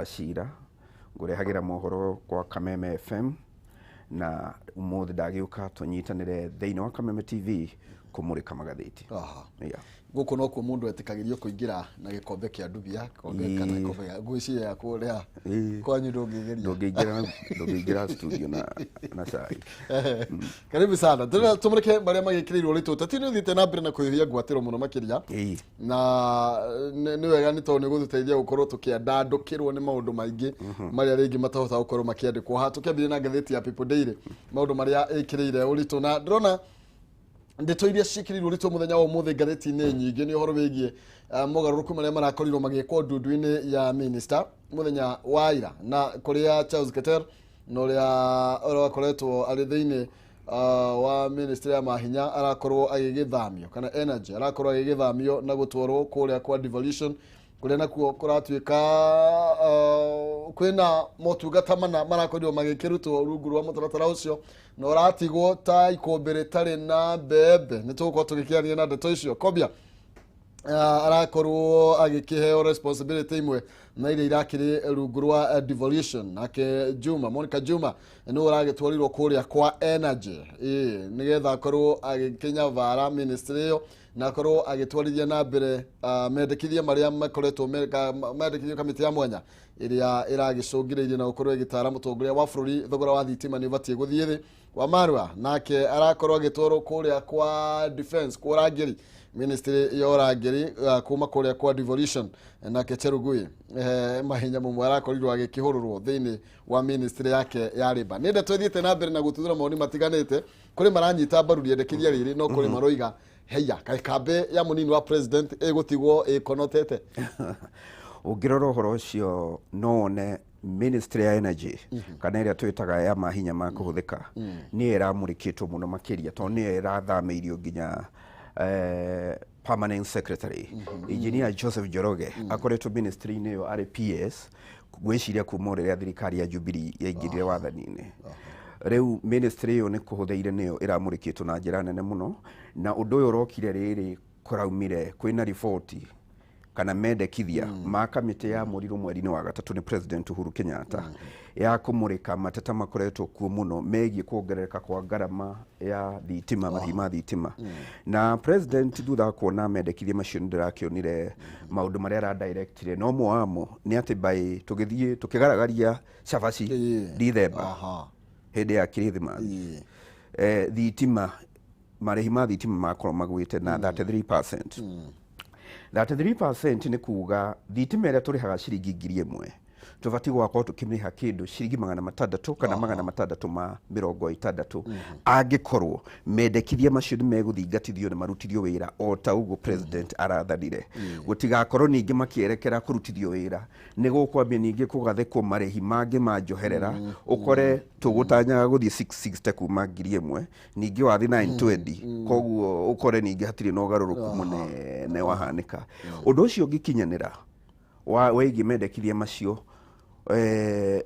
Ashira ngurehagira mohoro kwa Kameme FM na umuthi ndagiuka tunyitanire thiini wa Kameme TV kumurika magatheti. Guko no ku mundu etikagirio kuingira na gikombe kia ndubia kombe kana kombe ngwici ya kuria kwanyu ndungigira studio na sai. Karibu sana tumurike baria magikirirwo ritu tatini thite na mbere na kuhia gwatiro muno makiria na ni wega ni to ni gututeithia gukorwo tukiandandukirwo ni maundu maingi maria ringi matahota gukorwo makiandikwo ha tukiambire na gatheti ya People Daily maundu maria ikirire uritu na drona ndeto iria cikirirwo rito muthenya wa umuthi gatheti-ini nyingi ni uhoro wigie mogaruruku maria marakorirwo magikwo ndundu-ini ya minister muthenya wa ira na kuria Charles Keter no ria akoretwo ari thiini wa ministry ya mahinya arakorwo agigithamio kana energy arakorwo agigithamio na gutwarwo kuria kwa devolution kuria nakuo kuratuika kwina motungata mana marakorirwo magikirutwo rungu rwa mutaratara ucio no ratigwo ta ikombere tari na bebe nituko tugikiania na ndeto icio kobia arakorwo agikiheo responsibility imwe na ile irakiri rungu rwa devolution nake Juma Monica Juma no uragitwarirwo kuria kwa energy nigetha akorwo agikinya vara ministry yo na korwo agitwarithia na mbere mendekithia maria makoretwo mendekithio kamiti ya mwanya iria iragicungireirie na gukorwo igitara mutongoria wa bururi thogora wa thitima ni ubatie guthie thi wa marwa nake arakorwo agitwarwo kuria kwa defense kwa rangeri ministry ya rangeri kuma kuria kwa devolution nake Cherugui mahinya mumwe arakorirwo agikihururwo thiini wa ministry yake ya riba ni ndeto thiite na mbere na gututhura maoni matiganite kuri maranyita mbaru riendekithia riri no kuri maroiga heya kambe ya munini wa president egutigwo ikonotete ungirora uhoro ucio none ministry ya energy kana iria twitaga ya mahinya ma kuhuthika ni iramurikitwo muno makiria to ni irathamirio nginya permanent secretary engineer Joseph Joroge akoretwo ministry ni yo RPS gwiciria kumorera thirikari ya Jubilee yaingirire wathani-ini riu ministry yo ni kuhutheire niyo iramurikitwo na njira nene muno na undu uyu urokire riri kuraumire kwina report kana mendekithia ma kamiti ya muriru mweri-ini wa gatatu ni president Uhuru Kenyatta ya kumurika mateta makoretwo kuo muno megie kuongerereka kwa garama ya thitima marima thitima na president thutha kuona mendekithia macio ndirakionire maundu maria ra directire no moamo ni ati by tugithie tukigaragaria cabaci Dithemba hede ya Kirithimathi thitima marihima thitima makorwo magwite na 33%. 33% ni kuga thitima iria turihaga ciringi 1,000 tubati gwakorwo tukimiriha kindu ciringi 600 kana 660 angikorwo mendekithia macio ni meguthingatithio na marutithio wira o ta ugo president arathanire gutigakorwo ningi makierekera kurutithio wira ni gukwambia ningi kugathekwo marehi mangi manjoherera ukore tugutanyaga guthie 660 kuma 1,000 ningi wathi 920 koguo ukore ningi hatiri no garuruku munene wahanika undu ucio ngikinyanira wegi mendekithia macio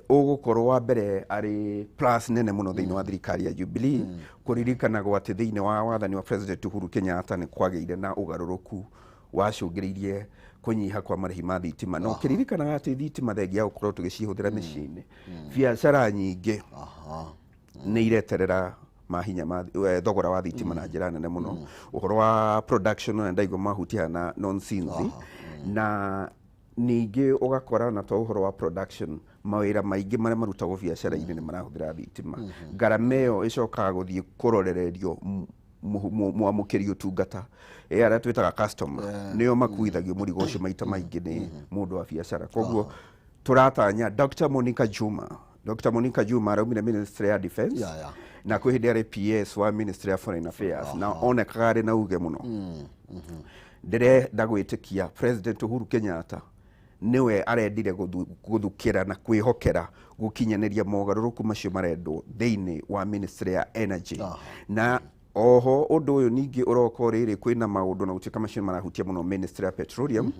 ugukorwo wa mbere ari plus nene muno thiini wa thirikari ya Jubilee kuririkana gwati thiini wa wathani wa president Uhuru Kenyatta ni kwageire na ugaruruku wacungiriirie kunyiha kwa marihi ma thitima no kiririkana ati thitima thengia gukorwo tugicihuthira micini biacara nyingi ni ireterera mahinya ma thogora wa thitima na njira nene muno uhoro wa production na ndaigo mahutia na nonsense na ningi ugakora na to uhoro wa production mawira maingi maria marutagwo biacara-ini ni marahuthira thitima garameo icokaga guthie kurorererio muamukiri utungata aria twitaga customer niyo makuithagio murigo ucio maita maingi ni mundu wa biacara koguo turatanya Dr. Monica Juma araumire ministry ya defense na kwihindi RPS wa ministry ya foreign affairs na onekagari na uge muno ndire ndagwitikia president Uhuru Kenyatta niwe arendire guthukira na kwihokera gukinyaniria mogaruruku macio marendwo thiini wa ministry ya energy na oho undu uyu ningi uroko riri kwina maundu na gutika macio marahutia muno ministry ya petroleum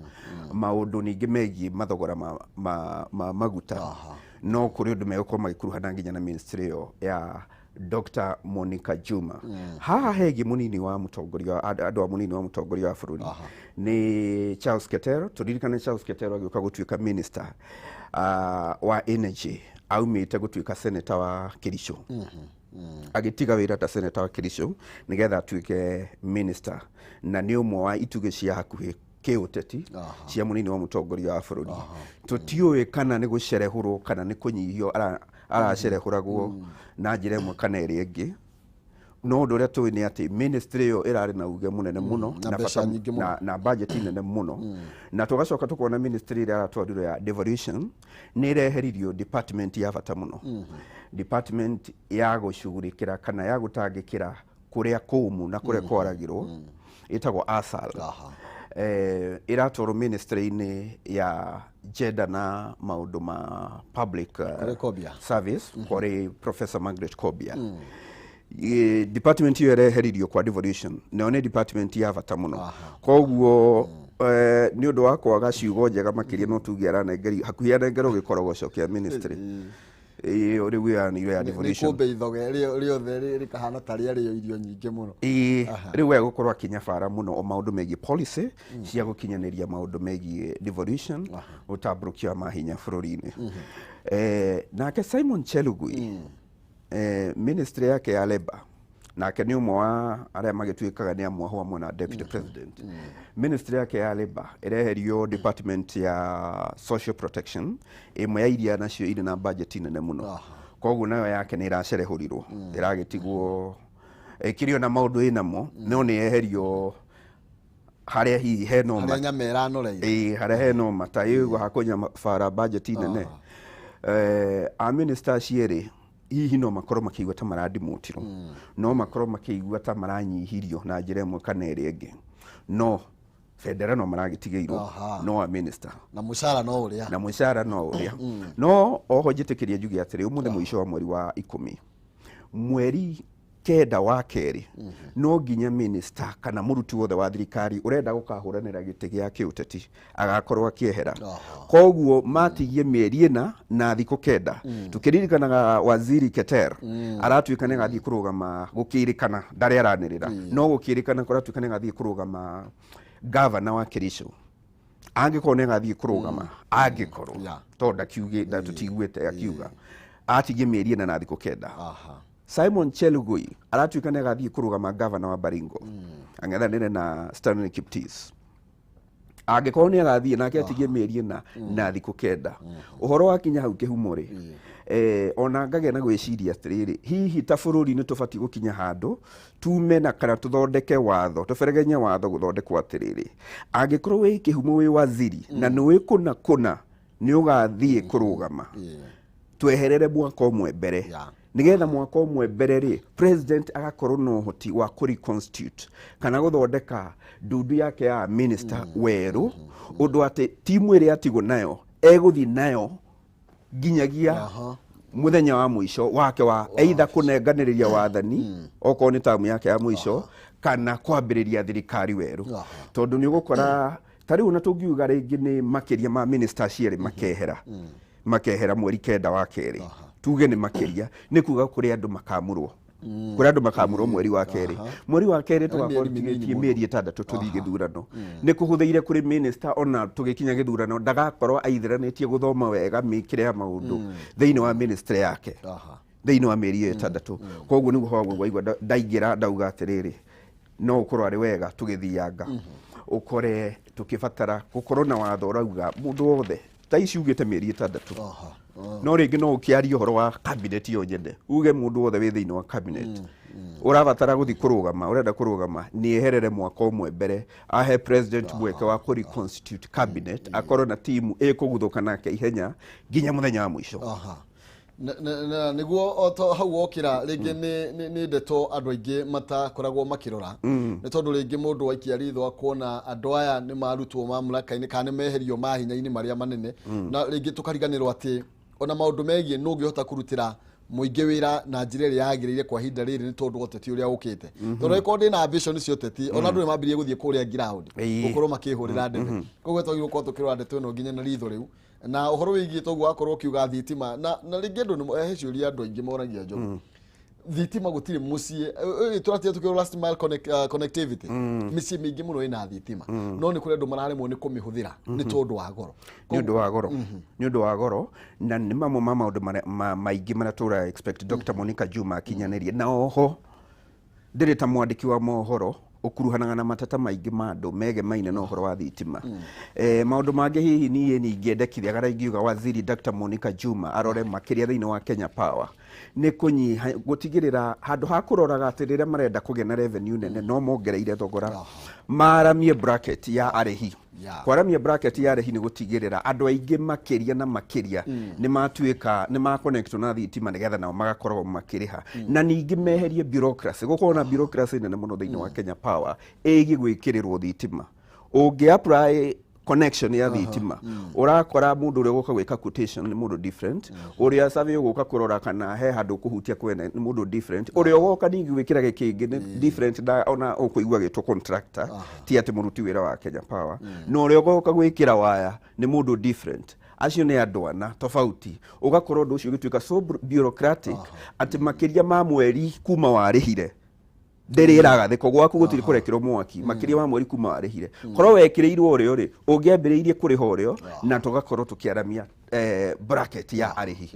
maundu ningi megie mathogora ma maguta no kuri undu megukwo magikuruhana nginya na ministry yo ya Dr. Monica Juma haha hegi munini wa mutongoria andu munini wa mutongoria wa bururi ni Charles Ketero turirikane Charles Ketero agioka gutuika minister wa energy aumite gutuika senator wa Kericho agitiga wira ta senator wa Kericho nigetha atuike minister na ni umwe wa ituge cia hakuhi kiuteti cia munini wa mutongoria wa bururi tutiuwe kana ni gucerehurwo kana ni kunyihio aracerehuragwo na njira imwe kana iri ingi no ndu ria tui ni ati ministry yo irari na uge munene muno na budget nene muno na tugacoka tukona ministry ria aratwarirwo ya devolution ni reheririo department ya bata muno department ya gucugurikira kana ya gutangikira kuria kumu na kuria kwaragirwo itagwo ASAL iratwarwo ministry-ini ya gender na maundu ma public service kuri Professor Margaret Kobia department hiyo ireheririo kwa devolution na ne department ya bata muno koguo ni undu wa kwaga ciugo njega makiria no tugiara na ngeri hakuhia na ngero gikorogoco kia ministry uri wia ni ya devolution ni kumbe ithoge rio theri kahana taria rio irio nyinge muno ri we gukorwa kinyabara muno o maundu megi policy cia gukinyaniria maundu megi devolution utabrukia mahinya bururi-ini nake Simon Chelugui ministry yake ya labor nake ni umwe wa aria magituikaga ni amwe hamwe na deputy president ministry yake ya labor ireherio department ya social protection imwe ya iria nacio iri na budget nene muno koguo nayo yake ni iracerehurirwo iragitigwo kirio na maundu inamo no ni eherio haria hihi heno haria heno matayo hakonya fara budget nene a minister ciere hihi no makorwo makiigua ta maradimutiro no makorwo makiigua ta maranyihirio na njira imwe kana iri ingi no federal no maragitigeirwo no a minister na mushara no uria no oho njitikiria njugi atiri umuthi muico wa mweri wa 10 mweri kenda wa keri no nginya minister kana muruti wothe wa thirikari urenda gukahuranira giti gia kiuteti agakorwo akiehera koguo matigie mieri na thiko kenda tukiririkanaga waziri Keter aratuikane gathii kurugama gukirikana ndari aranirira no gukirikana kuratuikane gathii kurugama governor wa Kericho angikorwo gathii kurugama angikorwo tonda kiuge na tutiguite akiuga atigie mieri na thiko kenda Simon Chelugui aratuikane gathii kurugama governor wa Baringo angethanire na Stanley Kiptis angikorwo ni agathii nake atigie mieri na thiko kenda uhoro wa kinya hau kihumuri ona ngage na gwiciria atiriri hihi ta bururi ni tubati gukinya handu tume na kana tuthondeke watho tuberegenye watho guthondekwo atiriri angikorwo wi kihumo wi waziri na ni wi kuna ni ugathii kurugama tweherere mwaka umwe mbere nigetha mwaka umwe mbere ri president agakorwo no hoti wa reconstitute kana guthondeka ndundu yake ya minister weru undu ati timu iri atigo nayo eguthi nayo ginyagia muthenya wa mwisho wake wa either kunenganiriria wathani oko ni tamu yake ya mwisho kana kwambiriria thirikari weru tondu ni gukora tari una tungiuga ringi ni makiria ma minister ciere makehera mweri kenda wa keri tuge ni makiria ni kuga kuri andu makamurwo kuri andu makamurwo mweri wa keri tugakorwo tugikie mieri 6 tuthii githurano ni kuhuthiire kuri minister ona tugikinya githurano ndagakorwo aithiranitie guthoma wega mikire ya maundu thiini wa ministry yake thiini wa mieri 6 koguo niguo hogwo waigua ndaingira ndauga atiriri no ukorwo ari wega tugithianga ukore tukibatara gukorwo na watho urauga mundu wothe ta iciugite mieri 6 no ringi no ukiaria horo wa cabinet yo nyende uge mundu wothe wi thiini wa cabinet urabatara guthi kurugama urenda kurugama ni eherere mwaka umwe mbere ahe president mweke wa reconstitute cabinet akorwo na timu ikuguthuka nake ihenya nginya muthenya wa mwisho niguo oto hau okira ringi ni ndeto andu aingi matakoragwo makirora ni tondu ringi mundu waikia ritho akuona andu aya ni marutwo mamlaka-ini kana meherio mahinya-ini maria manene na ringi tukariganirwo ati ona maundu megie no ngihota kurutira muingi wira na njira ria yagirire kwa hinda riri ni tondu oteti uria ukite tondu iko ndi na ambition cio teti ona ndu ni mambirie guthie kuria ground gukorwo makihurira ndebe koguo togirwo ko tukirwa ndeto ino nginya na ritho riu na uhoro wigi toguo akorwo kiuga thitima na ringi ndu ni ciuria andu aingi moragia njogu thitima gutire mucie turatia tukiro last mile connectivity micie mingi muno ina thitima no ni kure andu mararemwo ni kumihuthira ni tondu wa goro ni undu wa goro na ni mamwe ma maundu maingi maria tura expect Dr. Monica Juma akinyanirie na oho ndiri ta mwandiki wa mohoro ukuruhanaga na matata maingi ma andu mege maine no horo wa thitima maundu mangi hihi nie ni ngiendekithia gara ingiuga waziri Dr. Monica Juma arore makiria thiini wa Kenya Power ni kunyiha gutigirira handu ha kuroraga atirira marenda kugena revenue nene no mongereire thogora maramie bracket ya arehi kwaramia bracket ya arehi ni gutigirira andu aingi makiria na makiria ni matuika ni ma connect na thitima nigetha nao magakorwo makiriha na ningi meherie bureaucracy gukorwo na bureaucracy nene muno thiini wa Kenya Power igi gwikirirwo thitima ungi apply connection ya thitima urakora mundu uri guka gwika quotation ni mundu different uria survey guka kurora kana he handu kuhutia kwene ni mundu different uria goka ningi gwikira gikingi ni different da ona ukuigwa gitwo contractor ti ati muruti wira wa Kenya Power no uria goka gwikira waya ni mundu different acio ni andu ana tofauti ugakorwo ndu ucio gituika so bureaucratic ati makiria ma mweri kuma warihire ndiriraga thiko gwaku gutiri kurekirwo mwaki makiria ma mweri kuma warihire korwo wekirirwo urio ri ungiambiriirie kuriha urio na tugakorwo tukiaramia bracket ya arihi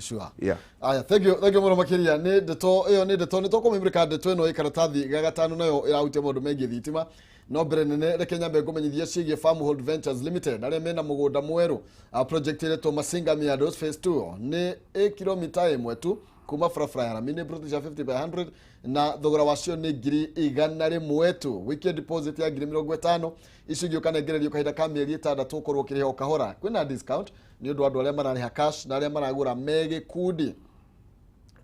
aya thank you muno makiria ni ndeto iyo ni ndeto ni tukumimrika ndeto ino ikaratathi gagatano nayo irahutia mundu mengi thitima no mbere nene reke nyambe ngumenyithia cigie Farmhold Ventures Limited aria mena mugunda mweru project ile to Masinga Meadows phase 2 ni kilomita imwe tu kuma frafra ya mini British 50 by 100 na thogora wacio ni 100 tu wiki deposit ya 50 icigio kana ngererio kahinda ka mieri 6 ukorwo kiriho kahora kwina discount ni undu andu aria marariha cash na aria maragura mege kudi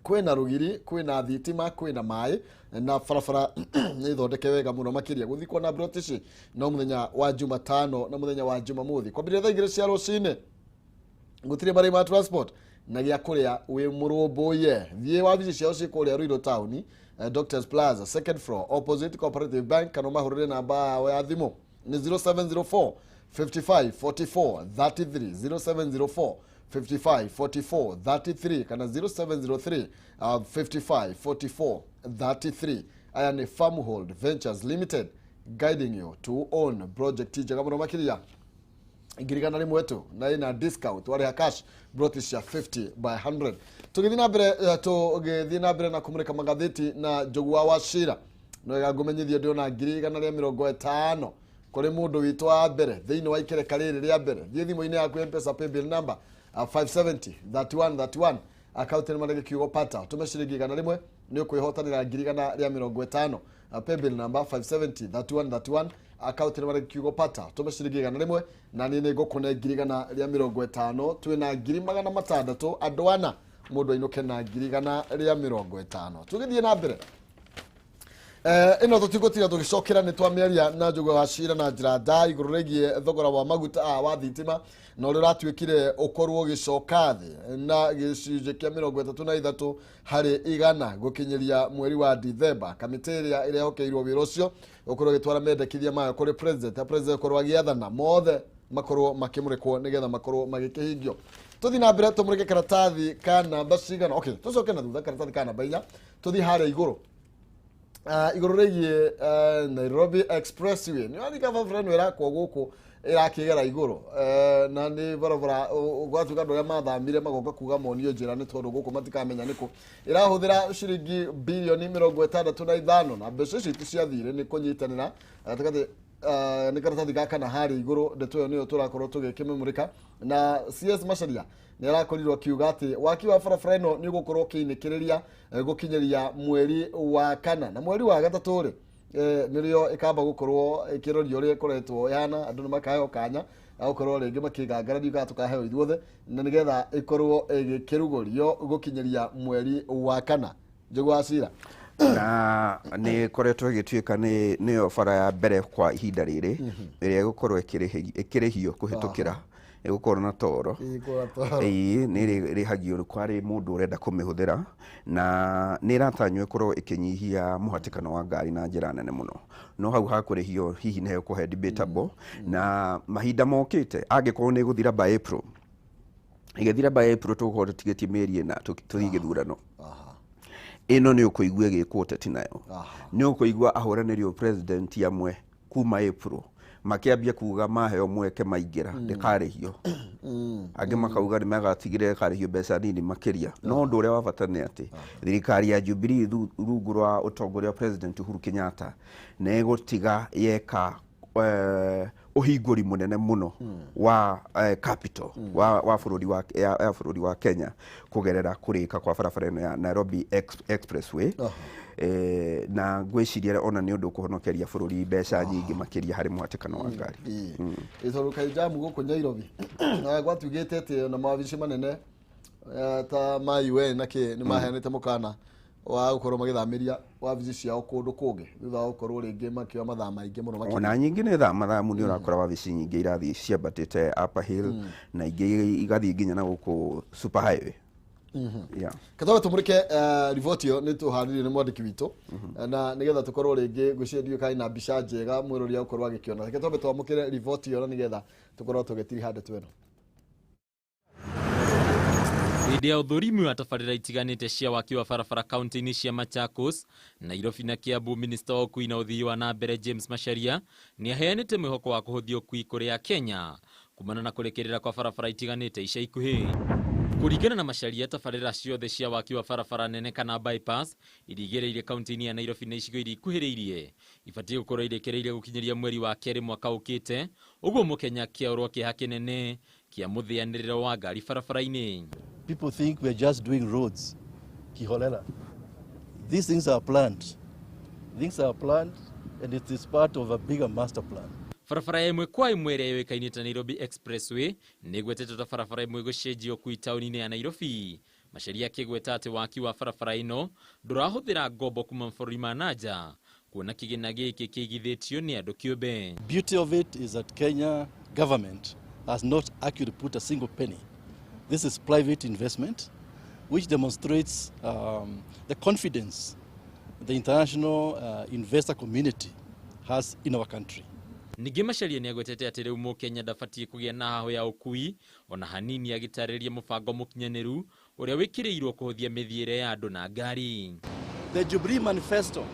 kwina rugiri kwina thitima kwina mai na farafara ni thondeke wega muno makiria guthikwo na British no muthenya wa Jumatano na muthenya wa Jumamothi kwambire thaa 2 cia rucine gutire bari ma transport na gya kuria we murumbuye thie wabici ciao cikuria Ruiru Town Doctors Plaza second floor opposite Cooperative Bank kana mahurire namba ya thimu ni 0704 55 44 33 0704 55 44 33 kana 0703 55 44 33 aya ni Farmhold Ventures Limited guiding you to own project jaga muno makiria ingirigana rimwe wetu na ina discount wale cash British ya 50 by 100 tugithina mbere na kumurika magatheti na Njogua wa Shira no igagumenyithio ndio na ngirigana ria 50 kuri mundu witu wa mbere thiini wa ikereka riri ria mbere thie thimu-ini yaku M-Pesa paybill number 570 31 account ni marege kiugo pata tumeshiringi gana rimwe ni ukwihotanira ngirigana ria 50 paybill number 570 31 account ni marege kiugo pata tumeshiringi gana rimwe na nini ngukune ngirigana ria 50 twina ngiri magana matandatu andu ana mundu ainuke na ngirigana ria 50 tugithie na mbere ino tutigotira tugicokera ni twamiaria na Njogua wa Shira na njira nda iguru regie thogora wa maguta wa thitima no riratwikire ukorwo gicoka thi na gicunje kia 33 hari igana gukinyiria mweri wa December kamiteria ire hokeirwo wira ucio ukorwo gitwara mendekithia mayo kuri president korwo agiathana mothe makorwo makimurikwo nigetha makorwo magikihingio tuthi na mbere tumurike karatathi kana bacigana okay tucoke na thutha karatathi kana bainya tuthi hare iguru iguru regie Nairobi Expressway ni wani kava friend wera kwa guku irakigera iguru na ni barabara gwatuka ndo ya mathamire magoka kuga monio njira ni tondu guku matikamenya niko irahuthira ciringi bilioni 65 na mbeca citu ciathire ni kunyitanira takati ni karatathi gaka na hari iguru ndeto yo niyo turakorwo tugikimemurika na CS Macharia ni arakorirwo kiuga ati waki wa barabara ino ni gukorwo kiinikiriria gukinyeria mweri wa kana na mweri wa gatatu ri nirio ikamba gukorwo ikirorio ri koretwo yana andu makayo kanya gukorwo ringi makigangarario gatukaheo ithuothe na nigetha ikorwo igikirugorio gukinyeria mweri wa kana Njogua wa Shira na ni koretwo igituika ni ofara ya mbere kwa ihinda riri iria gukorwo ikirihio kuhitukira igukorwo na toro ni rihagio kwari mundu urenda kumihuthira na ni ratanywo ikorwo ikinyihia muhatikano wa ngari na njira nene muno no hau hakurihio hihi ne kuhe debatable na mahinda mokite angikorwo ni guthira by April igethira by April tukorwo tigetie meri na tuthige thurano ino ni ukuigua gikwo teti nayo ni ukuigua ahuraniri o president amwe kuma April makiambia kuga maheo mweke maingira ndikarihio angi makauga ni magatigire karihio mbeca nini makiria no ndu uria wabata ni ati thirikari ya Jubilee rungu rwa utongoria president Uhuru Kenyatta na igutiga yeka uhinguri munene muno wa capital wa bururi wa Kenya kugerera kurika kwa barabara ino ya Nairobi Expressway na gwiciria ona ni undu kuhonokeria bururi mbeca nyingi makiria hari muhatikano wa ngari itoruka jamu guku Nairobi gwatugite ati na mawabici manene ta maiwe nake ni maheanite mukana wa gukorwo magithamiria wabici ciao kundu kungi thutha gukorwo ringi makio mathaa maingi muno makiri ona nyingi ni mathamu ni urakora wabici nyingi irathi ciambatite Upper Hill na ingi igathi nginya na guku Super Highway yeah katawe tumurike report yo ni tuhariri ni mwandiki wito na nigetha tukorwo ringi gucendio kai na mbica njega mwirori gukorwo agikiona katawe twamukire report yo nigetha tukorwo tugitiri hande tweno hĩndĩ ya ũthũrimi wa tabarĩra itiganĩte cia waki wa barabara kaunti-inĩ cia Machakos, Nairobi na Kiambu, minista wa ũkui na ũthii wa na mbere James Macharia nĩ aheanĩte mwĩhoko wa kũhũthia ũkui kũrĩ Akenya kumana na kũrekerera kwa barabara itiganĩte ica ikuhĩ. Kũringana na Macharia, tabarĩra ciothe cia waki wa barabara nene kana bypass irigĩrĩire kaunti-inĩ ya Nairobi na icigo iria ikuhĩrĩirie ibatiĩ gũkorwo irekereirie gũkinyĩria mweri wa kerĩ mwaka ũkĩte, ũguo Mũkenya akĩaũrwo kĩeha kĩnene kia mũthĩanĩrĩro wa ngari barabara-inĩ. People think we're just doing roads, kiholela. These things are planned. Things are planned and it is part of a bigger master plan. Barabara ya ĩmwe kwa ĩmwe ĩrĩa yũĩkaine ta Nairobi Expressway nĩ ĩgwetetwo ta barabara ĩmwe gũcenjio ũkui taũni-inĩ ya Nairobi. Macharia akĩgweta atĩ waki wa barabara ĩno ndũrahũthĩra ngombo kuma mabũrũri ma nanja kuona kĩgĩna gĩkĩ kĩigithĩtio nĩ andũ kĩũmbe. Beauty of it is that Kenya government has not actually put a single penny. This is private investment, which demonstrates the confidence the international investor community has in our country. Ningĩ Macharia nĩ agwetete atĩ rĩu Mũkenya ndabatiĩ kũgĩa na hahũ ya ũkui ona hanini agĩtarĩria mũbango mũkinyanĩru ũrĩa wĩkĩrĩirwo kũhũthia mĩthiĩre ya andũ na ngari. The Jubilee Manifesto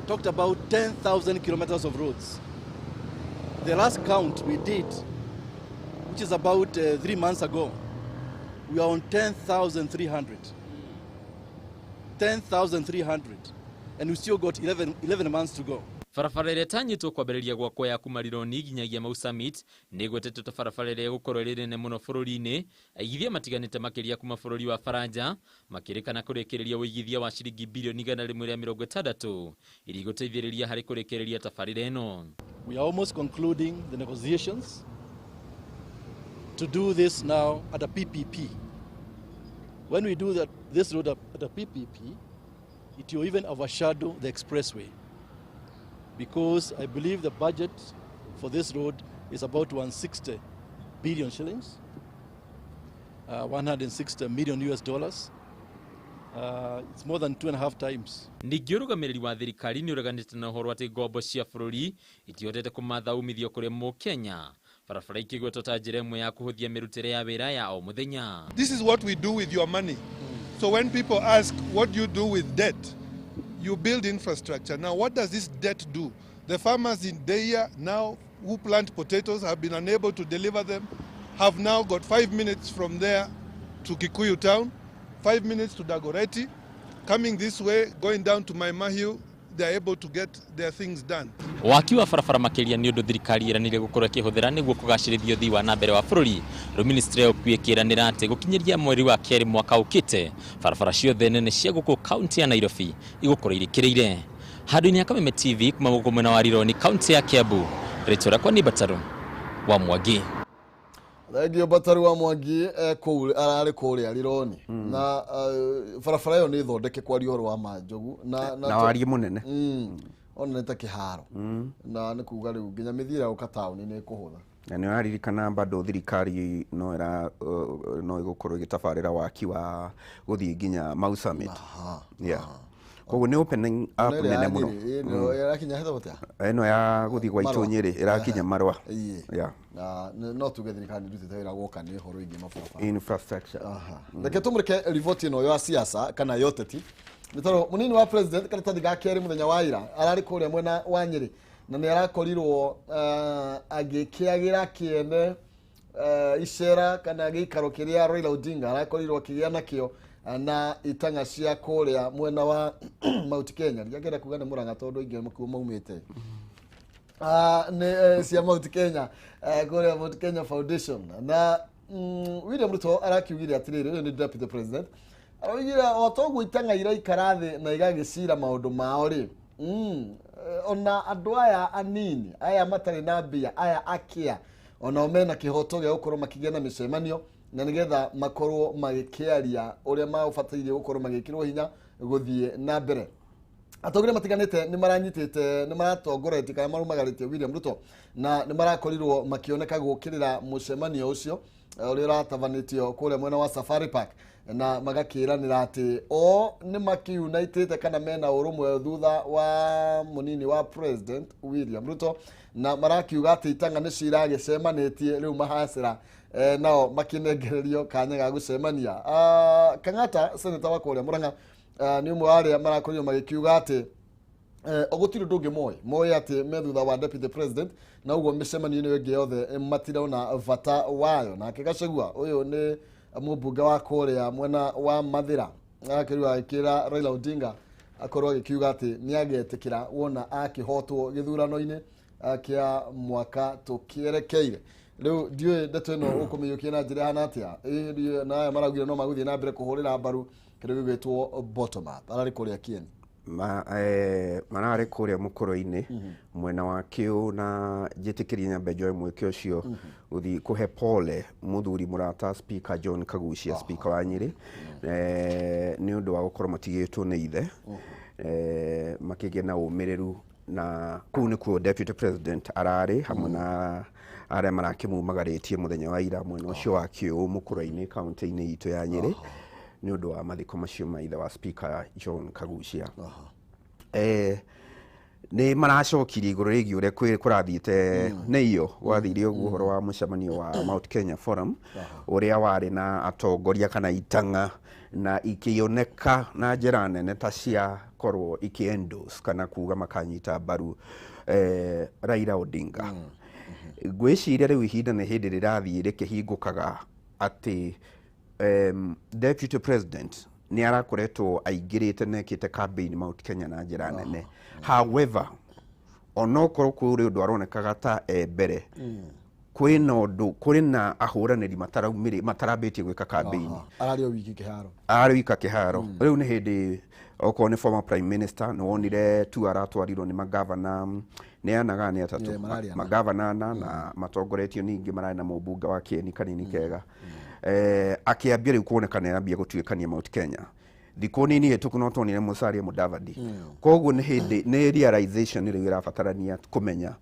talked about 10,000 kilometers of roads. The last count we did, which is about 3 months ago, we are on 10,300. 10,300, and we still got 11 months to go. Barabara ĩrĩa ĩtanyĩtwo kwambĩrĩria gwakwo ya kuma Rironi nginyagia Mau Summit nĩ ĩgwetetwo ta barabara ĩrĩa ĩgũkorwo ĩrĩ nene mũno bũrũri-inĩ, aigithia matiganĩte makĩria kuma bũrũri wa Faranja makĩrĩkana kũrekereria ũigithia wa ciringi bilioni 160 iria igũteithĩrĩria harĩ kũrekereria tabarĩra ĩno. We are almost concluding the negotiations to do this now at a PPP. When we do this road at a PPP, it will even overshadow the expressway, because I believe the budget for this road is about 160 billion shillings, 160 million US dollars. It's more than 2.5 times. Ningĩ ũrũgamĩrĩri wa thirikari nĩ ũreganĩte na ũhoro atĩ ngombo cia bũrũri itihotete kũmatha umithio kũrĩ Mũkenya. Barabara ikĩgwetwo ta njĩra ĩmwe ya kũhũthia mĩrutĩre ya wĩra ya o mũthenya. This is what we do with your money. So when people ask what you do with debt, you build infrastructure. Now what does this debt do? The farmers in Deia now who plant potatoes have been unable to deliver them, have now got 5 minutes from there to Kikuyu town, 5 minutes to Dagoretti, coming this way, going down to Maimahiu, they are able to get their things done. Waki wa barabara makĩria nĩ ũndũ thirikari ĩranĩire gũkorwo ĩkĩhũthĩra nĩguo kũgacĩrithia ũthii wa na mbere wa bũrũri. Rĩu ministry ya ũkui ĩkĩranĩra atĩ gũkinyĩria mweri wa kerĩ mwaka ũkĩte, barabara ciothe nene cia gũkũ kaunti ya Nairobi igũkorwo irĩkĩrĩire. Handũ-inĩ ya Kameme TV kuma gũkũ mwena wa Rironi, kaunti ya Kiambu, rĩtwa rĩakwa nĩ Bataru wa Mwangi. Thengio Bataru wa Mwangi ararĩ kũrĩa Rironi na barabara ĩyo nĩ thondeke kwa riũa wa Manjogu na wariĩ mũnene ona nĩ ta kĩharo na nĩ kuuga rĩu nginya mĩthiĩre gũka taũni nĩ ĩkũhũtha. na nĩ waririkana bado thirikari no ĩgũkorwo ĩgĩtabarĩra waki wa gũthiĩ nginya Mau Summit. Koguo nĩ opening up nene mũno. Ĩrakinya hetho gũtea ĩno ya gũthiĩ gwa Itũnyĩrĩ ĩrakinya Marua. Na no tuge thirikari ndutĩte wĩra gũka nĩ ũhoro ĩngĩ mabarabara infrastructure. Reke tũmũrĩke riboti ĩno ya siasa kana yoteti Nitoro munini wa president karatathi ga keri muthenya wa ira arari kuria mwena wa Nyeri na ni arakorirwo agikiagira kiene icera kana gikaro kiria Raila Odinga arakorirwo akigia nakio na itanga cia kuria mwena wa Mount Kenya ngagera kugana Murang'a tondu ingi mukuo maumite ne cia Mount Kenya kuria Mount Kenya Foundation na William Ruto arakiugire atiriri ni deputy president aragira otogu itanga ira ikarathi na igagicira maundu mao ri ona andu aya anini aya matari na mbia aya akia ona omena kihoto gya gukorwo makigena micemanio na nigetha makorwo magikiaria uria maubatiire gukorwo magikirwo hinya guthie na mbere atogire matiganite ni maranyitite ni maratongoretie kana marumagaritie William Ruto na ni marakorirwo makioneka gukirira mucemanio ucio uria ratavanitio kule mwena wa Safari Park na magakiranira ati ni makiunitite kana mena urumwe thutha wa munini wa president William Ruto na marakiuga ati itanga ni ciragicemanitie riu mahacira nao makinengererio kanya ga gucemania Kang'ata senator wa kuria Murang'a ni umwe aria marakorirwo magikiuga ati ogutiri ndungi moy ati methutha wa deputy president na ugo micemanio ni wengi yothe matira na vata wayo na kigacegua uyu ni mubunge wa kuria mwena wa Mathira akiriwa ikira Raila Odinga akorwo gikiuga ati ni agetikira wona akihotwo githurano-ini kia mwaka tukierekeire riu ndiwe ndeto ino ukumiyukia na njira hana atia na maragire no maguthie na mbere kuhurira mbaru kirigo gwitwo bottom up arari kuria Kieni marare kuria mukoro-ini mwena wa Kiu na jitikiria nyambe Joy mweke ucio uthi kuhe pole muthuri murata speaker John Kagucia speaker wa Nyeri ni undu wa gukorwo matigitwo ni ithe makigena umireru na kuu nikuo deputy president arari hamwe na aria marakimumagaritie muthenya wa ira mwena ucio wa Kiu mukoro-ini county-ini itu ya Nyeri ni undu wa mathiko macio maithe wa speaker John Kagucia ni maracokirie iguru rigi uria kurathiite neio wathire uguhoro wa mucemanio wa Mount Kenya Forum uria wari na atongoria kana itanga na ikioneka na njira nene ta cia korwo ikiendos kana kuga makanyita baru Raila Odinga gwiciria riu ihinda ni hindi rirathie rikihingukaga ati deputy president ni arakoretwo aingirite nekite campaign Mount Kenya na njira nene however onokorwo kuri undu aronekaga ta mbere kwina undu kurina ahuraniri matarabitie gwika campaign ari wika kiharo riu ni hindi oko ni former prime minister no wonire tu aratwarirwo ni magavana ni anaga ni atatu magavana na matongoretio ningi marana na mubunge wa Kieni kanini kega akiambia riu kuonekana yambia gutuikania Mount Kenya thiko nini hetuku no tonire Musalia Mudavadi koguo ni hindi ni realization riu irabatarania kumenya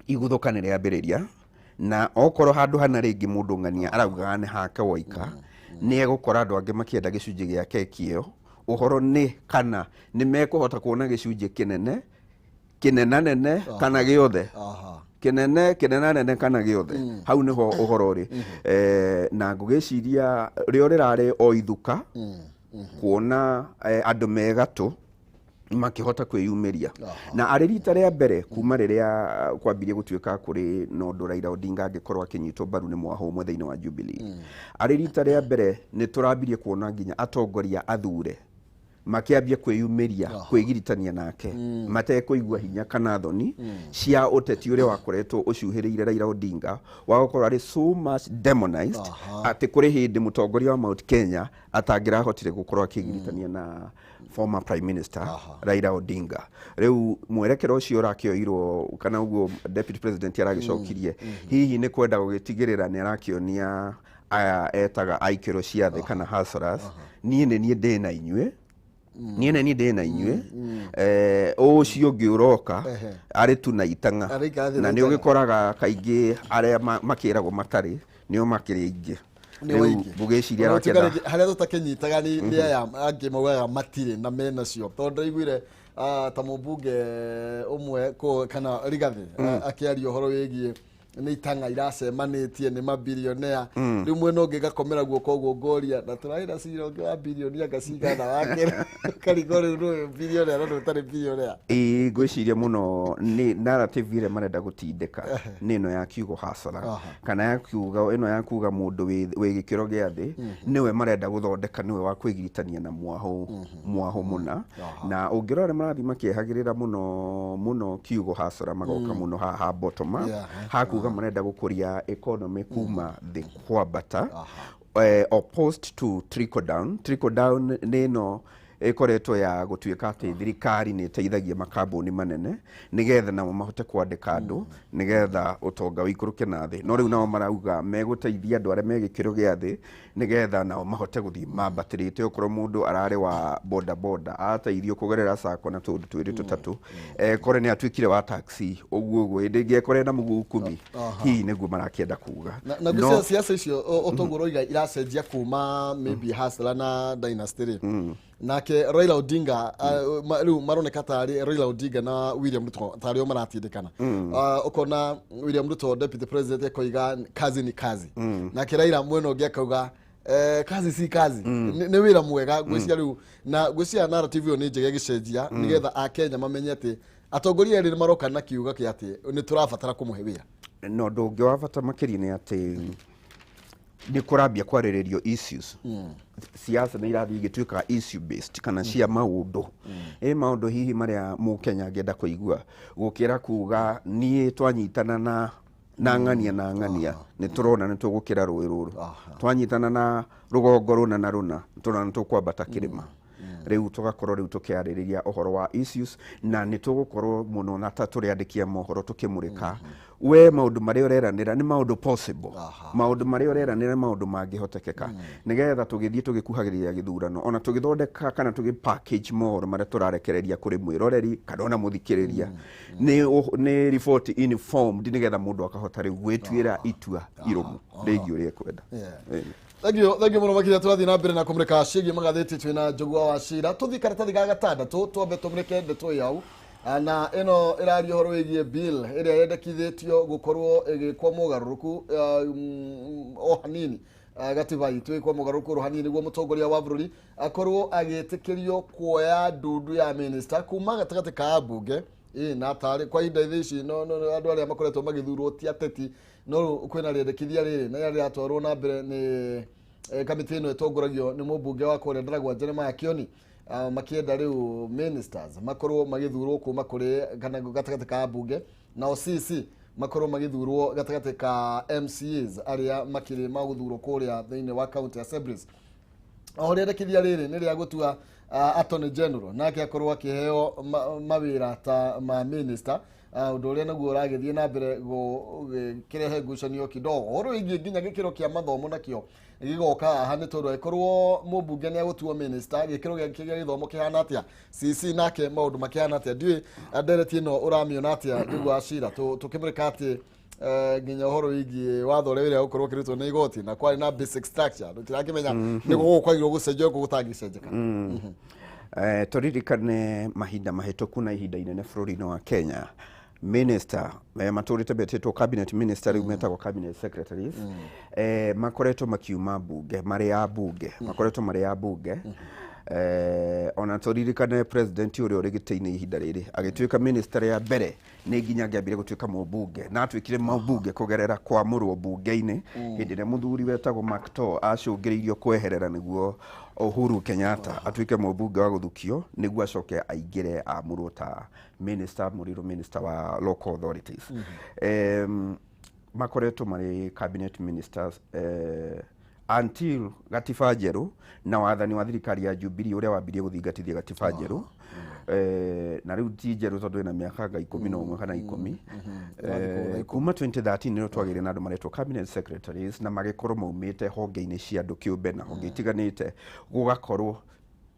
iguthukanire yambiriria na okorwo handu hana ringi mundu ngania arauga ni hake waika ni egukora andu angi makienda gicunji gia kekio uhoro ni kana ni mekuhota kuona gicunji kinene kana giothe kinene kana giothe hau niho uhoro ri na ngugiciria rio rirari o ithuka kuona andu megatu makihota kwiyumiria na ari rita ria mbere kuma riria kwambirie gutuika kuri nondu Raila Odinga angikorwo akinyitwo baru ni mwaho umwe thiini wa Jubilee ari rita ria mbere ni turambirie kuona nginya atongoria athure makiambia kwiyumiria kwigiritania nake matekuigua hinya kana thoni cia uteti uria wakoretwo ucuhiriire Raila Odinga wagokorwo ari so much demonized ati kuri hindi mutongoria wa Mount Kenya atangirahotire gukorwo akigiritania na former prime minister Raila Odinga riu mwerekero ucio urakioirwo kana uguo deputy president aragicokirie hihi ni kwenda gugitigirira ni arakionia aya etaga aikiro cia thi kana hustlers nie ndi na inyue niene ni ndena inyue ucio ngiuroka ari tu na itanga na ni ugikoraga kaingi aria makiragwo matari nio makiri ingi bugeciria rakenda haria tutakinyitaga ni aya angi maugaga matire na mena cio tondu igwire ta mubunge umwe ko kana Rigathi akiaria horo wigie nĩ itanga iracemanĩtie nĩ mabilionea rĩu mwena ũngĩ gakomera guoko ũguo ngoria na tũraira cira ũngĩ wa bilionia gacigana wake karigo rĩu bilionea no ũtarĩ bilionea ngwĩciria mũno nĩ narrative ĩrĩa marenda gũtindĩka nĩ ĩno ya kiugo hasara kana ya kiuga ĩno ya kuga mũndũ wĩ gĩkĩro gĩa thĩ nĩwe marenda gũthondeka nĩwe wa kwĩgiritania na mwaho mũna na ũngĩrora marathiĩ makĩehagĩrĩra mũno kiugo hasara magoka mũno haha bottom up hakuga marenda gũkũria economy kuma thĩ kwambata opposed to trickle down nĩ ĩno ĩkoretwo ya gũtuĩka atĩ thirikari nĩ ĩteithagia makambuni manene nĩgetha nao mahote kwandĩka andũ nĩgetha ũtonga wĩikũrũke na thĩ no rĩu nao marauga megũteithia andũ arĩa me gĩkĩro gĩa thĩ nĩgetha nao mahote gũthiĩ mambatĩrĩte okorwo mũndũ ararĩ wa boda ateithio kũgerera sako na tũndũ twĩrĩ tũtatũ kore nĩ atuĩkire wa taxi ũguo hĩndĩ ĩngĩ ekore na mũguu 10 hihi nĩguo marakĩenda kuga na ngĩcia siasa icio ũtongo roiga iracenjia kuma maybe Hasla na Dynasty nake Raila Odinga rĩu maroneka tarĩ Raila Odinga na William Ruto tarĩ o maratindĩkana ukona William Ruto deputy president ekoiga kazi ni kazi nake Raila mwena ũngĩ akauga kazi si kazi nĩ wĩra mwega gwĩcia rĩu na gwĩcia narrative ĩyo nĩ njega gĩcenjia nĩgetha akenya mamenye atĩ atongoria erĩ maroka na kiuga kĩ atĩ nĩ tũrabatara kũmũhe wĩra no ndũngĩ wa bata makĩria nĩ atĩ nĩ kũrambia kwarĩrĩrio issues siasa nĩ irathiĩ igĩtuĩka issue based kana cia maũndũ maũndũ hihi marĩa mũkenya angĩenda kũigua gũkĩra kuga niĩ twanyitana na ng'ania nĩ tũrona nĩ tũgũkĩra rũĩ rũrũ twanyitana na rũgongo rũna na rũna tũrona nĩ tũkwambata kĩrĩma rĩu tũgakorwo rĩu tũkĩarĩrĩria ũhoro wa issues na nĩ tũgũkorwo mũno na ta tũrĩandĩkia mohoro tũkĩmũrĩka we maũndũ marĩa ũreranĩra nĩ maũndũ possible maũndũ marĩa ũreranĩra maũndũ mangĩhotekeka nĩgetha tũgĩthiĩ tũgĩkuhagĩrĩria gĩthurano ona tũgĩthondeka kana tũgĩ-package mohoro marĩa tũrarekereria kũrĩ mwĩroreri kana ona mũthikĩrĩria nĩ report informed nĩgetha mũndũ akahota rĩu gwĩtuĩra itua irũmu rĩgiĩ ũrĩa ekwenda Thank you muno makĩria tũrathiĩ na mbere na kũmũrĩka ciĩgiĩ magathĩti twĩna Njũgũa wa Cira tũthiĩ karatathi ga gatandatũ twambe tũmũrĩke ndeto yau na ĩno ĩraria ũhoro wĩgiĩ bill ĩrĩa yendekithĩtio gũkorwo ĩgĩkwo mũgarũrũku o hanini gatiba itũ ĩkwo mũgarũrũku hanini nĩguo mũtongoria wa bũrũri akorwo agĩtĩkĩrio kuoya ndundu ya minister kuma gatagatĩ ka ambunge na tarĩ kwa ihinda ici no andũ arĩa makoretwo magĩthurwo ti ateti no kwĩna rĩendekithia rĩrĩ na rĩrĩa atwarwo na mbere nĩ kamĩtĩ ĩno ĩtongoragio nĩ mũmbunge wa kũrĩa Ndaragwa Jeremiah Kioni makĩenda rĩu ministers makorwo magĩthurwo kuma kũrĩ kana gatagatĩ ka ambunge na OCC makorwo magĩthurwo gatagatĩ ka MCAs arĩa makĩrĩ magũthurwo kũrĩa thĩinĩ wa county assemblies o rĩendekithia rĩrĩ nĩ rĩa gũtua Attorney General nake akorwo akĩheo mawĩra ta ma minister ũndũ ũrĩa naguo ũragĩthiĩ na mbere gũkĩrehe ngucanio kidogo ũhoro wĩgiĩ nginya gĩkĩro kĩa mathomo nakĩo gĩgoka haha nĩ tondũ akorwo mũmbunge nĩ agũtuo minister gĩkĩro gĩa gĩthomo kĩhana atĩa CC nake maũndũ makĩhana atĩa ndiũĩ ndereti ĩno ũramĩona atĩa Njũgũa wa Cira tũkĩmũrĩka atĩ nginya ũhoro wĩgiĩ watho ũrĩa wĩrĩa ũkorwo ũkĩrĩtwo nĩ igoti na kwarĩ na basic structure tũtirakĩmenya nĩ gũkwagĩrĩirwo gũcenjio gũgũtangĩcenjeka tũririkane mahinda mahĩtũku na ihinda inene bũrũri-inĩ wa Kenya minister matũrĩte betĩtwo cabinet minister rĩu metagwo cabinet secretaries makoretwo makiuma mbunge makoretwo marĩ a mbunge ona tũririkane president ũrĩa ũrĩ gĩtĩ-inĩ ihinda rĩrĩ agĩtuĩka minister ya mbere nĩ nginya angĩambire gũtuĩka mũmbunge na atuĩkire mũmbunge kũgerera kwamũrwo mbunge-inĩ hĩndĩ ĩrĩa mũthuri wetagwo Makto acũngĩrĩirio kweherera nĩguo Uhuru Kenyatta atuĩke mũmbunge wa gũthukio nĩguo acoke aingĩre amũrwo ta minister wa local authorities makoretwo marĩ cabinet ministers until gatiba njerũ na wathani wa thirikari ya Jubilee ũrĩa wambirie gũthingatithia gatiba njerũ na rĩu ti njerũ tondũ ĩna mĩaka 11 kana 10 kuma 2013 nĩrĩo twagĩire na andũ maretwo cabinet secretaries na magĩkorwo maumĩte honge-inĩ cia andũ kĩũmbe na honge itiganĩte gũgakorwo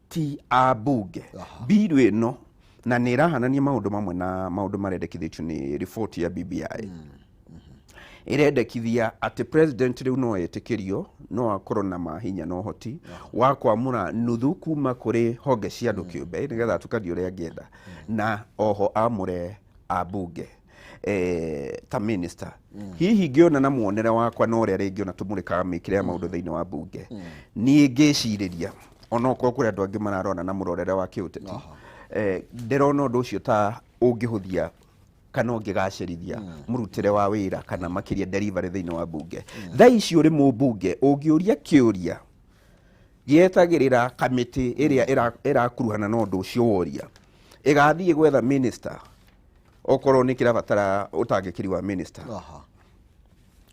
ti ambunge bill ĩno na nĩ ĩrahanania maũndũ mamwe na maũndũ marendekithĩtio nĩ report ya BBI irendekithia atĩ president rĩu no etĩkĩrio no akorwo na mahinya na ũhoti wa kwamũra nuthu kuma kũrĩ honge cia andũ kĩũmbe nĩgetha atukanie ũrĩa angĩenda na oho amũre ambunge ta minister hihi ngiona na muonere wakwa na uria ringi ona tumurikaga mikire ya maundu thiini wa bunge ni ngiciriria ona okorwo kuri andu angi mararona na murorere wa kiuteti ndirona undu ucio ta ungihuthia kana ungigacirithia murutire wa wira kana makiria delivery thiini wa bunge tha ici uri mubunge ungiuria kiuria gietagirira kamiti iria irakuruhana na undu ucio woria igathie gwetha minister okorwo ni kirabatara utangikiri wa minister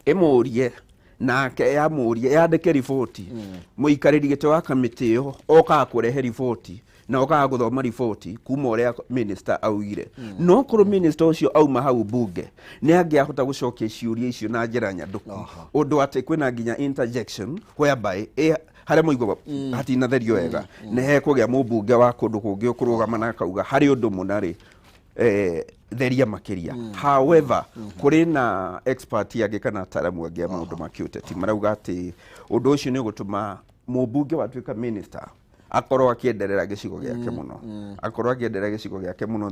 imurie nake yamurie yandike riboti muikariri gite wa kamiti iyo oka kurehe riboti na oka guthoma riboti kuma uria minister augire no korwo minister ucio auma hau bunge ni angiahota gucokia ciuria icio na njira nyanduku undu ati kwina nginya interjection whereby haria muigwa hatina therio wega ne he kugia mubunge wa kundu kungi ukurugama na kauga hari undu munari theria makiria however kuri na expert yake kana ataramu angi maundu makiuteti marauga ati undu ucio ni gutuma mubunge watuika minister akorwo akienderera gicigo giake muno akorwo akienderera gicigo giake muno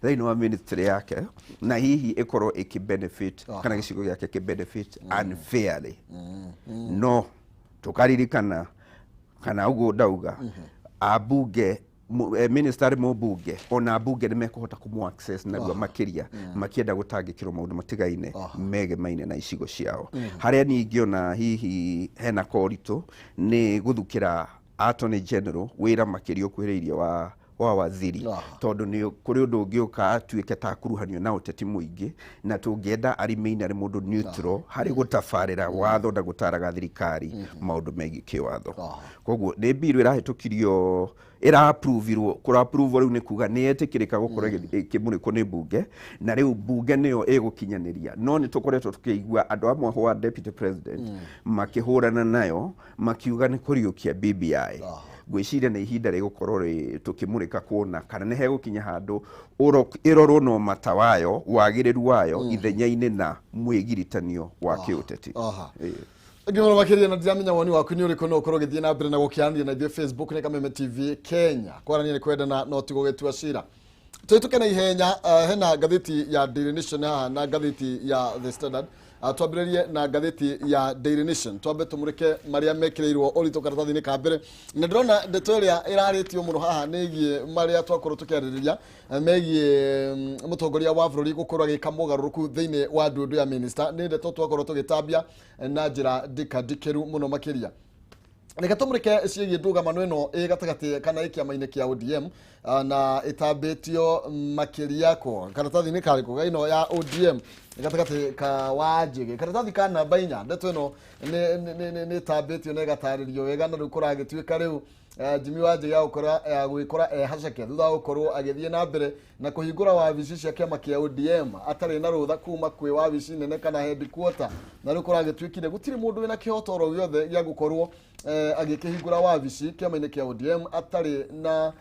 thiini wa ministry yake na hihi ikorwo ikibenefit kana gicigo giake kibenefit unfairly no tukaririkana kana uguo ndauga abunge minister mubunge ona bunge nimekuhota kumu access na makiria makienda gutangikirwo maundu matigaine mege maine na icigo ciao haria ningiona hihi hena korito ni guthukira Attorney General wira makirio kwiriirie wa waziri tondu ni kuri undu ungiuka atuike ta kuruhanio na uteti muingi na tungienda arimi na mundu neutral hari gutafarira watho na gutaraga thirikari maundu megi kiwatho koguo ni bill irahitukirio ira approveirwo kura approval riu ni kuga ni etikirika gukora kimuriko ni bunge na riu bunge niyo igukinyaniria no ni tukoretwo tukigua andu amwe ho deputy president makihurana nayo makiuga ni kuriukia BBI gwiciria na ihinda rigukorwo tukimurika kuona kana ni hegukinya handu irorwo no matawayo wagiriru wayo ithenya-ini na mwigiritanio wa kiuteti Ngimoro makiria na ndiamenya woni waku ni uriko no korwo githie na mbere na gukianira na ithio Facebook ni Kameme TV Kenya kwarania ni kwenda na no tigo getua cira tuituke na ihenya hena gatheti ya Daily Nation na gatheti ya The Standard twambiririe na gatheti ya Daily Nation twambe tumurike maria mekireirwo orito karatathi-ini ka mbere na ndrona ndeto iria iraritio muno haha nigie maria twakorwo tukiaririria megie mutongoria wa bururi gukorwo agika mugaruruku thiini wa ndundu ya minister ni ndeto twakorwo tugitambia na njira ndikadikiru muno makiria reka tumurike ciĩgiĩ ndũgamano ĩno gatagati kana ikiama-inĩ kia ODM na itambĩtio makĩria ko karatathi-inĩ karĩkũ ĩno ya ODM gatagati ka Wanjigi karatathi ka namba 4 ndeto ĩno nĩ itambĩtio na ĩgatarĩrio wega na rĩu kũragĩtuĩka rĩu Jimmy Wanjigi gwĩkora hacake thutha wa gũkorwo agĩthiĩ na mbere na kũhingũra wabici cia kĩama kia ODM atarĩ na rũtha kuma kwĩ wabici nene kana headquarter na rĩu kũragĩtuĩkire gũtirĩ mũndũ wĩna kĩhotoro gĩothe gĩa gũkorwo agĩkĩhingũra wabici kĩama-inĩ kia ODM atarĩ na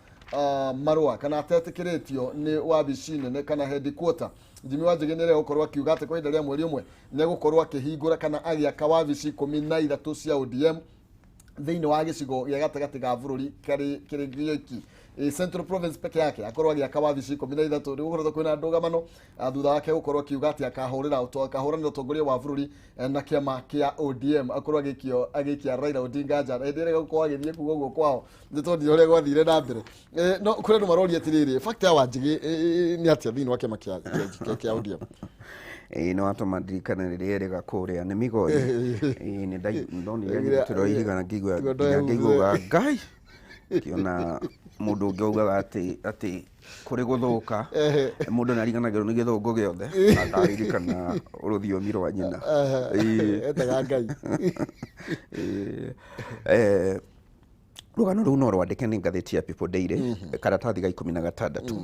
marũa kana atetĩkĩrĩtio nĩ wabici nene kana headquarter Jimmy Wanjigi nĩ gũkorwo akiuga atĩ kwa ihinda rĩa mweri ũmwe nĩ gũkorwo akĩhingũra kana agĩaka wabici 13 cia ODM thiini wa gicigo gĩa gatagati ga bururi kiri gĩoiki Central Province peke yake akorwo agĩaka wabici 13 rĩu gũkorwo kwĩna ndũgamano thutha wake gũkorwo akiuga atĩ akahũranĩra ũtongoria wa bururi na kĩama kĩa ODM akorwo agĩikia Raila Odinga nja hĩndĩ ĩrĩa gũkorwo agĩthiĩ kuga ũguo kwao nĩtondire ũrĩa gwathire na mbere no kũrĩ andũ maroria atĩrĩrĩ fact ya Wanjigi nĩ atĩa thiini wa kĩama kĩa ODM no atoma ndirikana rĩrĩa rĩga kũrĩa nĩ migori nĩ ndonire tũroirigana ngĩigua ngai kiona mundu ũngĩ augaga atĩ kũrĩ gũthũka mũndũ nariganagĩrwo nĩ gĩthũngũ gĩothe akaririkana rũthiomi rwa nyina etaga ngai rũgano rũu no rwandĩke nĩ ngathĩti ya People Daily karatathi ga 16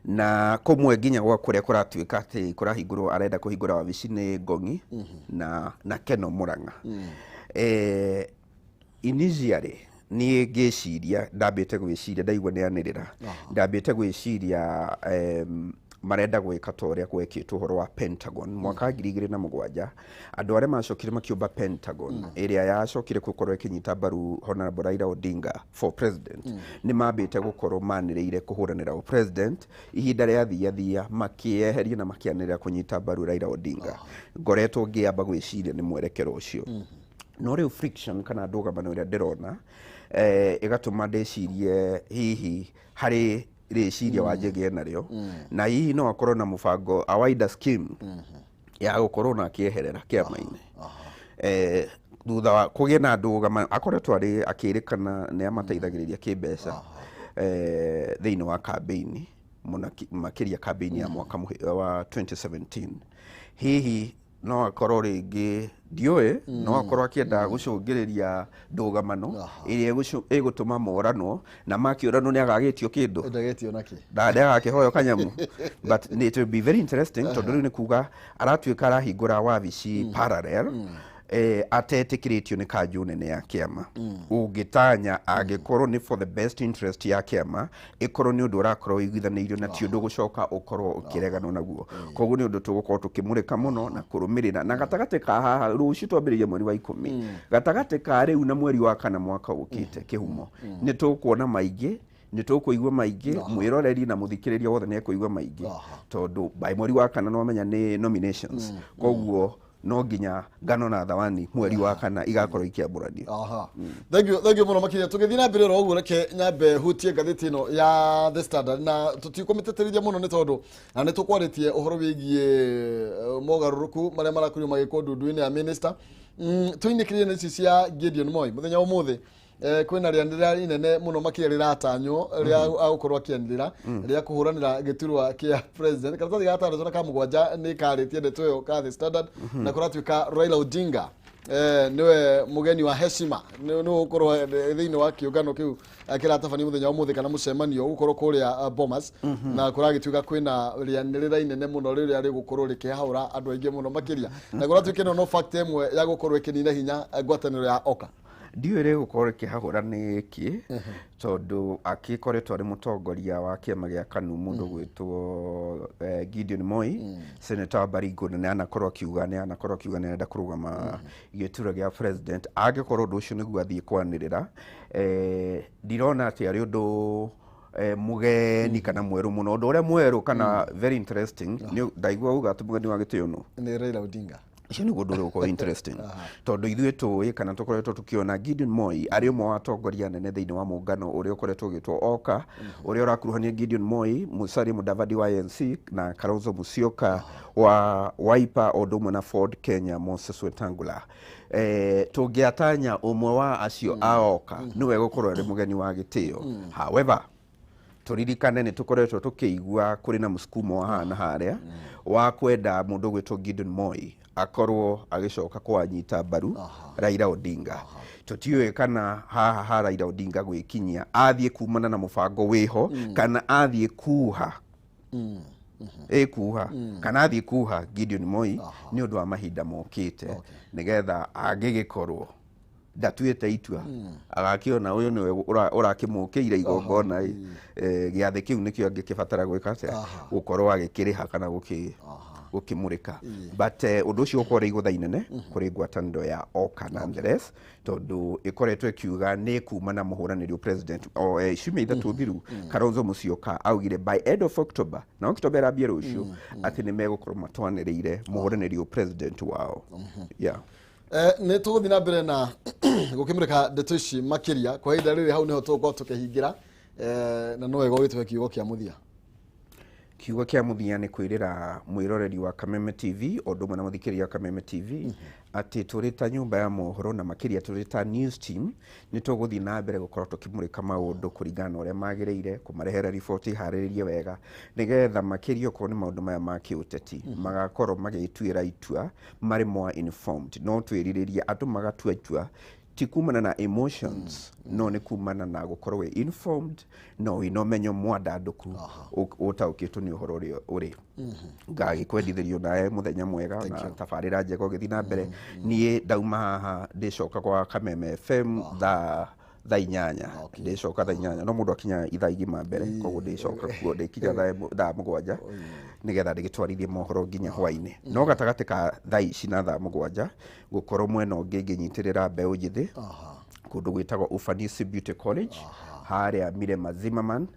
na kumwe nginya gwa kuria kuratuika ati kurahingurwo arenda kuhingura wabici ni Ngong'i na Keno Murang'a initially ni ngiciria ndambite gwiciria ndaigua ni anirira ndambite gwiciria marenda gwika ta uria gwekitwo horo wa Pentagon mwaka 2007 andu aria macokire makiumba Pentagon iria yacokire gukorwo ikinyita mbaru Honorable Raila Odinga for president ni mambite gukorwo manireire kuhuranira o president ihinda ria thia makieheria na makianirira kunyita mbaru Raila Odinga ngoretwo ngiamba gwiciria ni mwerekero ucio no riu friction kana ndũgamano iria ndirona igatuma ndecirie hihi hari reciria wanjegie narĩo na hihi no akorwo na mũbango a wider scheme ya gukorwo na kieherera kĩama-inĩ thutha wa kũgĩa na ndũgamano akoretwo arĩ akĩrĩkana nĩ amateithagĩrĩria kĩmbeca thĩinĩ wa kambĩini makĩria kambĩini ya mwaka wa 2017 hihi no akorwo rĩngĩ ndiũĩ no akorwo akĩenda gũcũngĩrĩria ndũgamano ĩrĩa ĩgũtũma moranwo na makĩũranwo nĩ agagĩtio kĩndũ ndagetio naki ndagakĩhoyo kanyamu but it will be very interesting tondũ rĩu nĩ kuga aratuĩka arahingũra wabici parallel atetĩkĩrĩtio nĩ kanjũ nene ya kĩama ũngĩtanya angĩkorwo nĩ for the best interest ya kĩama ĩkorwo nĩ ũndũ ũrakorwo wĩiguithanĩirio na ti ũndũ gũcoka ũkorwo ũkĩreganwo naguo koguo nĩ ũndũ tũgũkorwo tũkĩmũrĩka mũno na kũrũmĩrĩra na gatagatĩ ka haha rũciũ twambĩrĩria mweri wa 10 gatagatĩ ka rĩu na mweri wa kana mwaka ũkĩte kĩhumo nĩ tũkuona maingĩ nĩ tũkũigua maingĩ mwĩroreri na mũthikĩrĩria wothe nĩ ekũigua maingĩ tondũ by mweri wa kana no menya nĩ nominations koguo no nginya ngano na thawani mweri wa kana igakorwo ikiamũranio thank you muno makiria tugithii na mbere ro uguo reke nyambe hutie ngathĩti ĩno ya The Standard na tutikumĩtĩtĩrithia muno nĩ tondũ na nĩ tũkwarĩtie ũhoro wĩgiĩ mogarũrũku marĩa marakorirwo magĩkwo ndundu-inĩ ya minister tuinĩkĩrĩe nĩ ici cia Gideon Moi mũthenya ũmũthĩ kwina rĩanĩrĩra inene muno makĩria rĩratanywo rĩa agũkorwo akĩanĩrĩra rĩa kũhũranĩra gĩturwa kĩa president karatathi ga 6 na ka 7 nĩ karĩtie ndeto ĩyo ka The Standard na kũratuĩka Raila Odinga niwe mugeni wa heshima nĩ gũkorwo thĩinĩ wa kĩũngano kĩu kĩratabania mũthenya ũmũthĩ kana mũcemanio gũkorwo kũrĩa Bomas na kũragĩtuĩka kwĩna rĩanĩrĩra inene mũno rĩrĩa rĩgũkorwo rĩkĩhaũra andũ aingĩ mũno makĩria na kũratuĩka no fact ĩmwe ya gũkorwo ĩkĩnina hinya ngwatanĩro ya OKA ndiũĩ rĩgũkorwo rĩkĩhagũra nĩkĩ tondũ akĩkoretwo arĩ mũtongoria wa kĩama gĩa KANU mũndũ gwĩtwo Gideon Moi senator wa Baringo nĩ anakorwo akiuga nĩ arenda kũrũgama gĩturwa gĩa president angĩkorwo ũndũ ũcio nĩguo athiĩ kwanĩrĩra ndirona atĩ arĩ ũndũ mugeni kana mweru muno ũndũ ũrĩa mweru kana very interesting ndaigua uga atĩ mugeni wa gĩtĩo no nĩ Raila Odinga icio nĩ ũndũ ũrĩa ũkorwo interesting tondũ ithuĩ tũĩ kana tũkoretwo tũkĩona Gideon Moi arĩ ũmwe wa atongoria nene thĩinĩ wa mũngano ũrĩa ũkoretwo ũgĩtwo OKA ũrĩa ũrakuruhania Gideon Moi Musalia Mudavadi wa ANC na Kalonzo Musyoka wa Wiper o ũndũ ũmwe na Ford Kenya Moses Wetangula tũngĩatanya ũmwe wa acio a OKA nĩwe gũkorwo arĩ mũgeni wa gĩtĩo however turirikane nĩ tũkoretwo tũkĩigua kũrĩ na mũsukumo wa hana harĩa wa kwenda mũndũ gwĩtwo Gideon Moi akorwo agĩcoka kwanyita mbaru Raila Odinga tutiũĩ kana haha Raila Odinga gwĩkinyia athiĩ kumana na mũbango wĩho kana athiĩ kuha ekuha kana athiĩ kuha Gideon Moi nĩ ũndũ wa mahinda mokĩte nĩgetha angĩgĩkorwo ndatuĩte itua agakĩona ũyũ nĩwe ũrakĩmũkĩire igongona gĩathĩ kĩu nĩkĩo angĩkĩbatara gwĩka atĩa gũkorwo agĩkĩrĩha kana gũkĩmũrĩka but ũndũ ũcio ũkorwo igũtha inene kũrĩ ngwatanĩro ya OKA nonetheless tondũ ĩkoretwo ĩkiuga nĩ kuma na mũhũranĩri president ciumia ithatũ thiru Kalonzo Musyoka augire by end of October na October ĩrambia rũciũ atĩ nĩ megũkorwo matwanĩrĩire mũhũranĩri president wao nĩ tũgũthiĩ na mbere na gũkĩmũrĩka ndeto ici makĩria kwa ihinda rĩrĩ hau nĩho tũgũkorwo tũkĩhingĩra na no wega ũgĩtũhe kiugo kĩa mũthia kiugo kĩa mũthia nĩ kwĩrĩra mwĩroreri wa Kameme TV o ũndũ ũmwe na mũthikĩrĩria wa Kameme TV atĩ tũrĩ ta nyũmba ya mohoro na makĩria tũrĩ ta news team nĩ tũgũthiĩ na mbere gũkorwo tũkĩmũrĩka maũndũ kũringana na ũrĩa magĩrĩire kũmarehera riboti harĩrĩrie wega nĩgetha makĩria okorwo nĩ maũndũ maya ma kĩũteti magakorwo magĩtuĩra itua marĩ more informed no twĩrirĩrie andũ magatua itua ti kumana na emotions no nĩ kumana na gũkorwo we informed no wĩna ũmenyo mwandandũku ũtaũkĩtwo nĩ ũhoro ũrĩa ũrĩ ngagĩkwendithĩrio nawe mũthenya mwega na tabarĩra njega ũgĩthiĩ na mbere niĩ ndauma haha ndĩcoka kwa Kameme FM thaa 8 ndicoka thaa 8 no mundu akinya ithaa igima mbere koguo ndicoka kuo ndikinya thaa 7 nigetha ndigitwarithie mohoro nginya hwaini no gatagati ka thaa ici na thaa 7 gukorwo mwena ungi nginyitirira mbeu njithi kundu gwitagwo Ufanisi Beauty College haria Mirema Zimmerman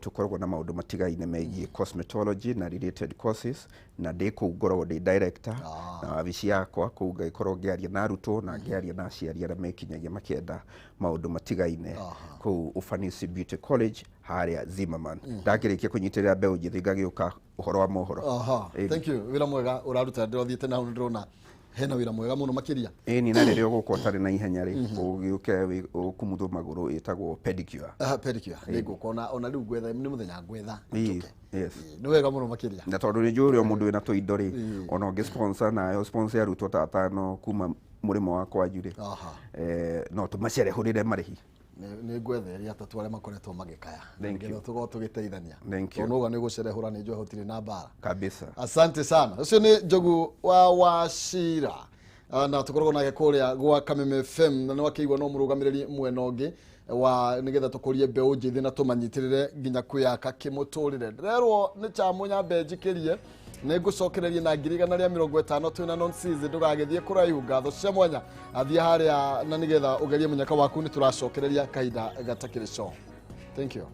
tukoragwo na maundu matigaine megiĩ cosmetology na related courses na ndi kũu ngoragwo ndi director na wabici yakwa kũu ngaikorwo ngĩaria na arutwo na ngĩaria na aciari arĩa mekinyagia makĩenda maũndũ matigaine kũu Ufanisi Beauty College haria Zimmerman ndakĩrĩkia kũnyitĩrĩra mbeũ njĩthĩ ngagĩũka ũhoro wa mohoro. Thank you, wĩra mwega ũraruta ndĩrothiĩte na ndĩrona hena wĩra mwega mũno makĩria. Ni na rĩrĩa ũgũkorwo ũtarĩ na ihenya rĩ ũgĩũke ũkumuthwo magũrũ ĩtagwo pedicure. Pedicure nĩngũkona ona rĩu gwetha nĩ mũthenya gwetha. Yes. Nĩ wega mũno makĩria. Na tondũ nĩ njũĩ mũndũ wĩna tũindo rĩ ona ũngĩ sponsor nayo sponsor arutwo ta atano kuma mũrĩmo wa kwanyu rĩ no tũmacerehũrĩre marĩhi. Nĩ ngwetheria atatu arĩa makoretwo magĩkaya nĩgetha tũkorwo tũgĩteithania. Tondũ ũguo nĩ gũcerehũra nĩ njoe gũtirĩ na mbara kabisa. Asante sana. Ũcio nĩ Njogu wa Wachira na tukoragwo nake kũrĩa gwa Kameme FM na nĩ wakĩigua no mũrũgamĩrĩri mwena ũngĩ wa nigetha tũkũrie mbeũ njĩthĩ na tũmanyitirĩre nginya kwĩyaka kĩmũtũrĩre. Ndĩrerwo nĩ Chamũnya njĩkĩrie nĩ ngũcokereria na 150 twĩna non-season ndũgagĩthiĩ kũraihu ngatho cia mwanya athiĩ harĩa na nigetha ũgerie mũnyaka waku nĩ tũracokereria kahinda gatakĩrĩ show. Thank you.